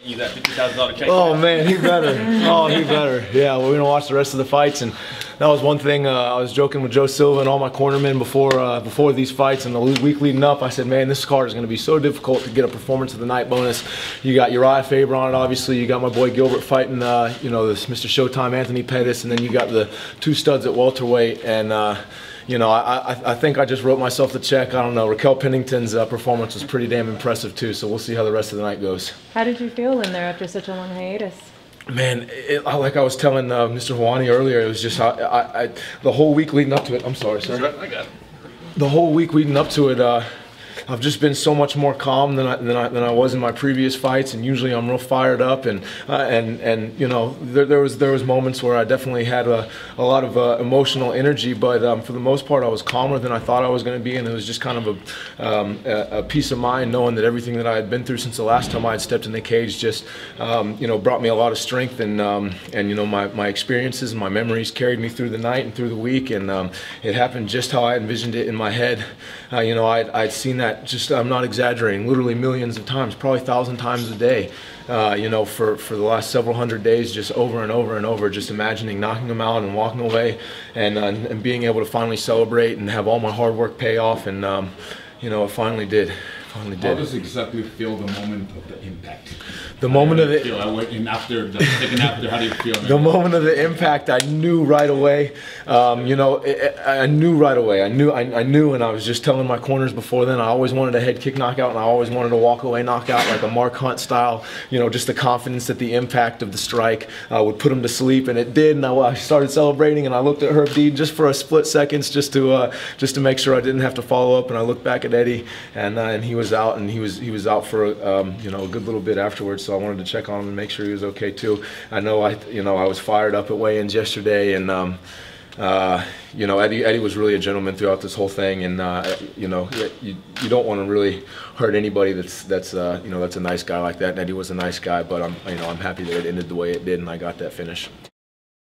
You that $50,000 check. Oh man, he better. Oh, he better. Yeah, we're gonna watch the rest of the fights, and that was one thing. I was joking with Joe Silva and all my cornermen before these fights and the week leading up. I said, man, this card is gonna be so difficult to get a performance of the night bonus. You got Uriah Faber on it, obviously. You got my boy Gilbert fighting, this Mr. Showtime Anthony Pettis, and then you got the two studs at welterweight, and I think I just wrote myself the check. I don't know. Raquel Pennington's performance was pretty damn impressive too, so we'll see how the rest of the night goes. How did you feel in there after such a long hiatus? Man, like I was telling Mr. Hawani earlier, it was just the whole week leading up to it. I'm sorry, sir. I got it. The whole week leading up to it, I've just been so much more calm than I was in my previous fights, and usually I'm real fired up, and there was moments where I definitely had a lot of emotional energy, but for the most part I was calmer than I thought I was going to be, and it was just kind of a peace of mind knowing that everything that I had been through since the last time I had stepped in the cage just brought me a lot of strength, and my experiences and my memories carried me through the night and through the week, and it happened just how I envisioned it in my head. I'd seen that. I'm not exaggerating, literally millions of times, probably 1,000 times a day, for the last several hundred days, just over and over and over, just imagining knocking them out and walking away, and being able to finally celebrate and have all my hard work pay off, and it finally did. How does exactly feel the moment of the impact? The moment of it. After the second after, how do you feel? The moment of the impact, I knew right away. I knew right away. I knew, and I was just telling my corners before then. I always wanted a head kick knockout, and I always wanted a walk away knockout, like a Mark Hunt style. Just the confidence that the impact of the strike would put him to sleep, and it did. And I started celebrating, and I looked at Herb Dean just for a split seconds, just to make sure I didn't have to follow up. And I looked back at Eddie, and he was out, and he was out for a good little bit afterwards. So I wanted to check on him and make sure he was okay too. I know I was fired up at weigh-ins yesterday, and Eddie was really a gentleman throughout this whole thing, and you don't want to really hurt anybody that's a nice guy like that. And Eddie was a nice guy, but I'm happy that it ended the way it did, and I got that finish.